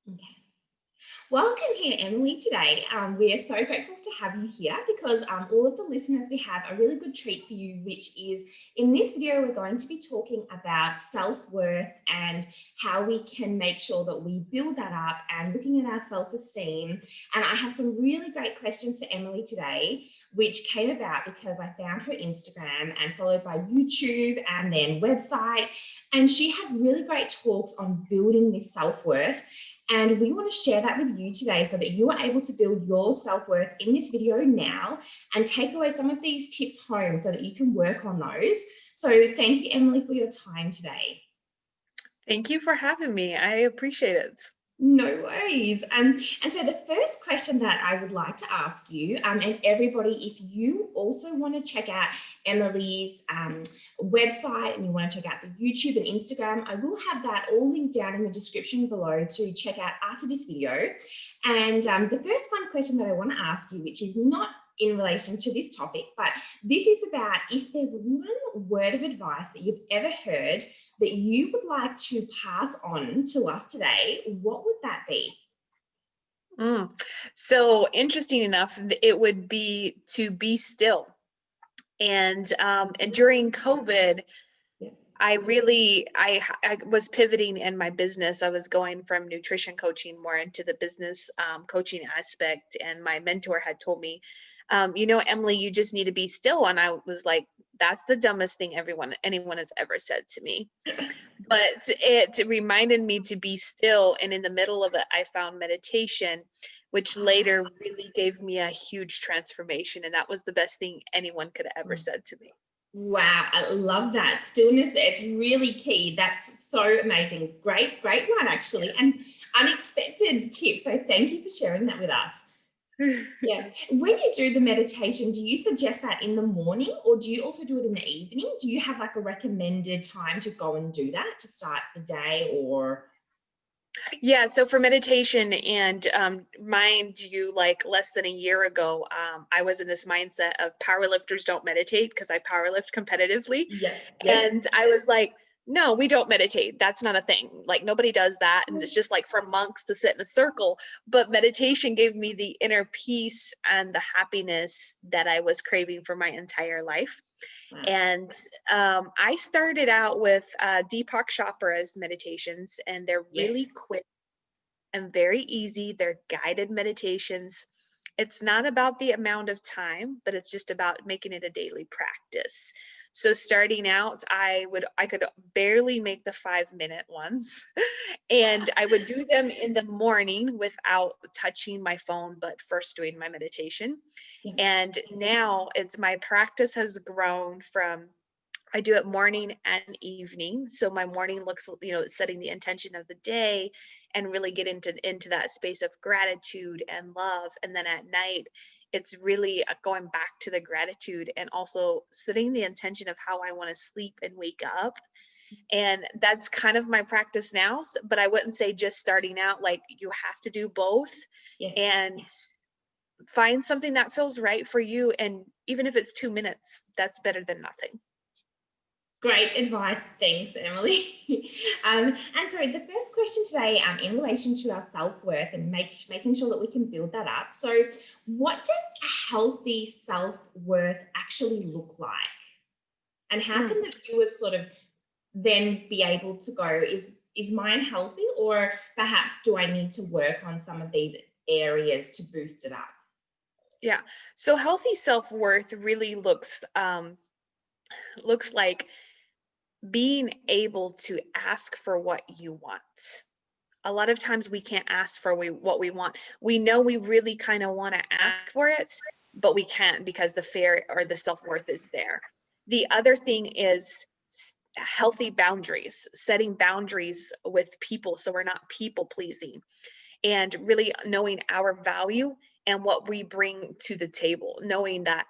Okay. Welcome here, Emily, today. We are so grateful to have you here because all of the listeners we have a really good treat for you, which is in this video, we're going to be talking about self-worth and how we can make sure that we build that up and looking at our self-esteem. And I have some really great questions for Emily today, which came about because I found her Instagram and followed by YouTube and then website. And she had really great talks on building this self-worth. And we want to share that with you today so that you are able to build your self-worth in this video now and take away some of these tips home so that you can work on those. So thank you, Emily, for your time today. Thank you for having me. I appreciate it. No worries. And so the first question that I would like to ask you, and everybody, if you also want to check out Emily's website and you want to check out the YouTube and Instagram, I will have that all linked down in the description below to check out after this video. And the first one question that I want to ask you, which is not in relation to this topic, but this is about if there's one word of advice that you've ever heard that you would like to pass on to us today, what would that be? So interesting enough, it would be to be still. And during COVID, Yeah. I was pivoting in my business. I was going from nutrition coaching more into the business coaching aspect. And my mentor had told me, Emily, you just need to be still. And I was like, that's the dumbest thing anyone has ever said to me. But it reminded me to be still. And in the middle of it, I found meditation, which later really gave me a huge transformation. And that was the best thing anyone could have ever said to me. Wow, I love that. Stillness, it's really key. That's so amazing. Great one, actually. And unexpected tip. So thank you for sharing that with us. Yeah. When you do the meditation, do you suggest that in the morning or do you also do it in the evening? Do you have like a recommended time to go and do that to start the day or? Yeah, so for meditation and mind you, like less than a year ago, I was in this mindset of powerlifters don't meditate because I powerlift competitively. Yeah. Yes. And I was like, no, we don't meditate. That's not a thing. Like nobody does that. And it's just like for monks to sit in a circle. But meditation gave me the inner peace and the happiness that I was craving for my entire life. Wow. And I started out with Deepak Chopra's meditations, and they're Yes. really quick and very easy. They're guided meditations. It's not about the amount of time, but it's just about making it a daily practice. So starting out, I could barely make the 5-minute ones. And I would do them in the morning without touching my phone, but first doing my meditation. Yeah. And now my practice has grown from I do it morning and evening. So my morning looks, setting the intention of the day and really get into that space of gratitude and love. And then at night, it's really going back to the gratitude and also setting the intention of how I want to sleep and wake up. And that's kind of my practice now. But I wouldn't say just starting out, like you have to do both Yes. and find something that feels right for you. And even if it's 2 minutes, that's better than nothing. Great advice. Thanks, Emily. And so the first question today, in relation to our self-worth and making sure that we can build that up. So what does a healthy self-worth actually look like? And how can the viewers sort of then be able to go, is mine healthy or perhaps do I need to work on some of these areas to boost it up? Yeah. So healthy self-worth really looks like being able to ask for what you want. A lot of times we can't ask for what we want. We know we really kind of want to ask for it, but we can't because the fear or the self-worth is there. The other thing is healthy boundaries, setting boundaries with people so we're not people pleasing, and really knowing our value and what we bring to the table, knowing that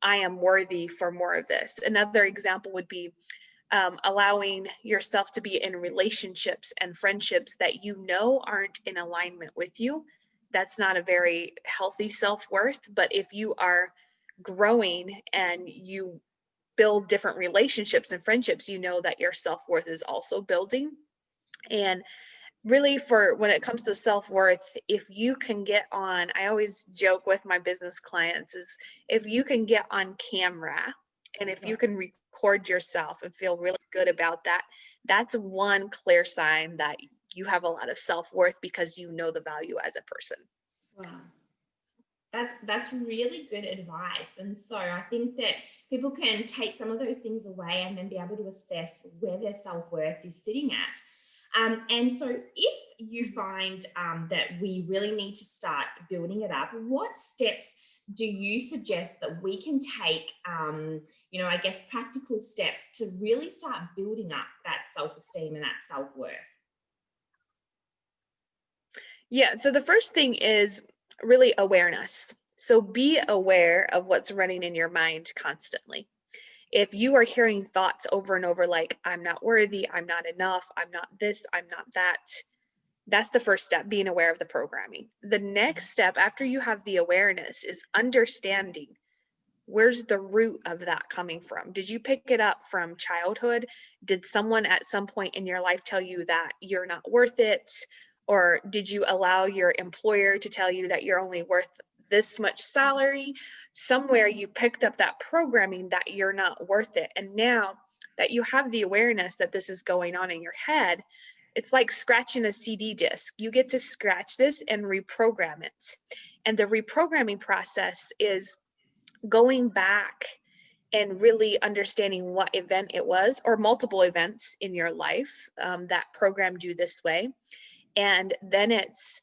I am worthy for more of this. Another example would be allowing yourself to be in relationships and friendships that you know aren't in alignment with you. That's not a very healthy self-worth. But if you are growing and you build different relationships and friendships, you know that your self-worth is also building. And really, for when it comes to self-worth, if you can get on, I always joke with my business clients, is if you can get on camera and if you Yes. can record yourself and feel really good about that, that's one clear sign that you have a lot of self-worth because you know the value as a person. Wow. That's really good advice. And so I think that people can take some of those things away and then be able to assess where their self-worth is sitting at. And so if you find that we really need to start building it up, what steps do you suggest that we can take, I guess practical steps to really start building up that self-esteem and that self-worth? Yeah, so the first thing is really awareness. So be aware of what's running in your mind constantly. If you are hearing thoughts over and over like, I'm not worthy, I'm not enough, I'm not this, I'm not that, that's the first step, being aware of the programming. The next step after you have the awareness is understanding where's the root of that coming from. Did you pick it up from childhood? Did someone at some point in your life tell you that you're not worth it? Or did you allow your employer to tell you that you're only worth this much salary? Somewhere you picked up that programming that you're not worth it. And now that you have the awareness that this is going on in your head, it's like scratching a CD disc. You get to scratch this and reprogram it. And the reprogramming process is going back and really understanding what event it was or multiple events in your life that programmed you this way. And then it's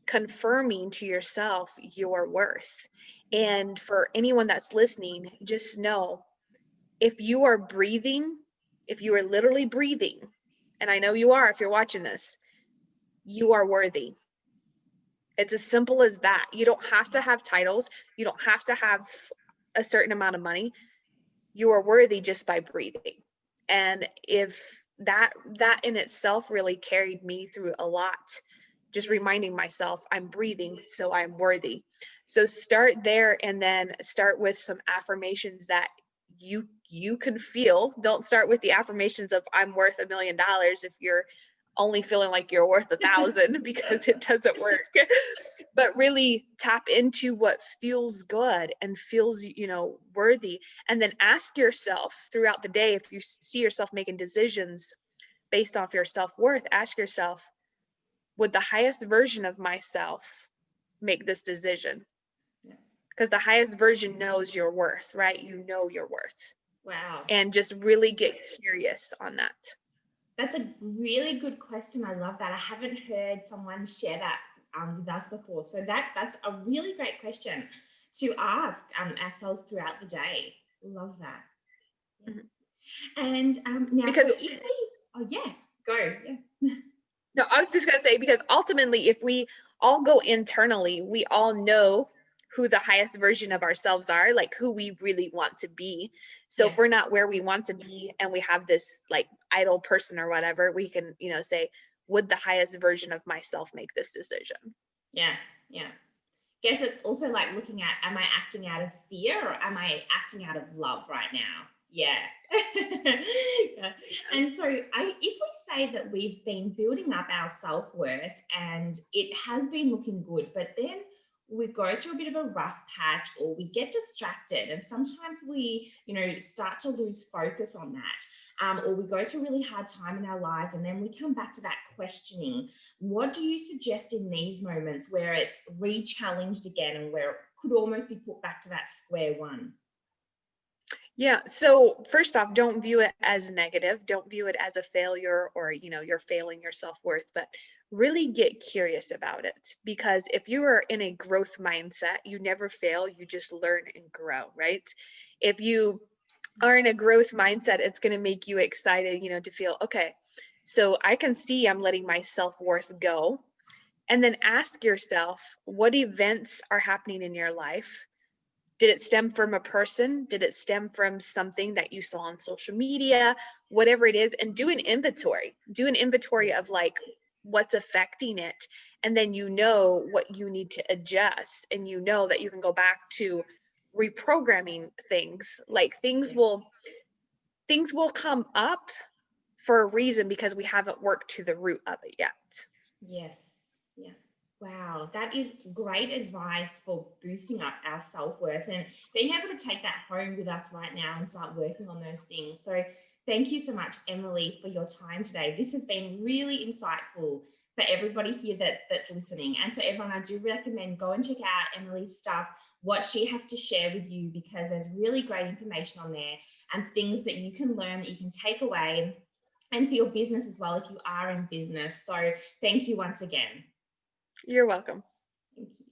confirming to yourself your worth. And for anyone that's listening, just know if you are breathing, if you are literally breathing, and I know you are if you're watching this, you are worthy. It's as simple as that. You don't have to have titles. You don't have to have a certain amount of money. You are worthy just by breathing. And if that in itself really carried me through a lot, just reminding myself I'm breathing, so I'm worthy. So start there and then start with some affirmations that you can feel. Don't start with the affirmations of I'm worth $1 million if you're only feeling like you're worth 1,000 because it doesn't work. But really tap into what feels good and feels, worthy. And then ask yourself throughout the day, if you see yourself making decisions based off your self-worth, ask yourself, would the highest version of myself make this decision? Because the highest version knows your worth, right? You know your worth. Wow. And just really get curious on that. That's a really good question. I love that. I haven't heard someone share that with us before. So that's a really great question to ask ourselves throughout the day. Love that. Yeah. Mhm. And now, Because so if we, oh yeah, go. Yeah. no, I was just going to say, because ultimately, if we all go internally, we all know who the highest version of ourselves are, like who we really want to be. So Yeah. if we're not where we want to be and we have this like idol person or whatever, we can, say, would the highest version of myself make this decision? Yeah. Yeah. Guess it's also like looking at, am I acting out of fear or am I acting out of love right now? Yeah. Yeah. And so if we say that we've been building up our self-worth and it has been looking good, but then we go through a bit of a rough patch or we get distracted and sometimes we, start to lose focus on that. Or we go through a really hard time in our lives and then we come back to that questioning. What do you suggest in these moments where it's re-challenged again and where it could almost be put back to that square one? Yeah. So first off, don't view it as negative. Don't view it as a failure or, you're failing your self-worth, but really get curious about it. Because if you are in a growth mindset, you never fail, you just learn and grow, right? If you are in a growth mindset, it's going to make you excited, to feel, okay, so I can see I'm letting my self-worth go. And then ask yourself, what events are happening in your life? Did it stem from a person? Did it stem from something that you saw on social media? Whatever it is, and do an inventory. Do an inventory of like what's affecting it. And then you know what you need to adjust. And you know that you can go back to reprogramming things. Like things Yes. will come up for a reason because we haven't worked to the root of it yet. Yes. Yeah. Wow. That is great advice for boosting up our self worth and being able to take that home with us right now and start working on those things. So, thank you so much, Emily, for your time today. This has been really insightful for everybody here that's listening. And so, everyone, I do recommend go and check out Emily's stuff, what she has to share with you, because there's really great information on there and things that you can learn that you can take away and for your business as well if you are in business. So, thank you once again. You're welcome. Thank you.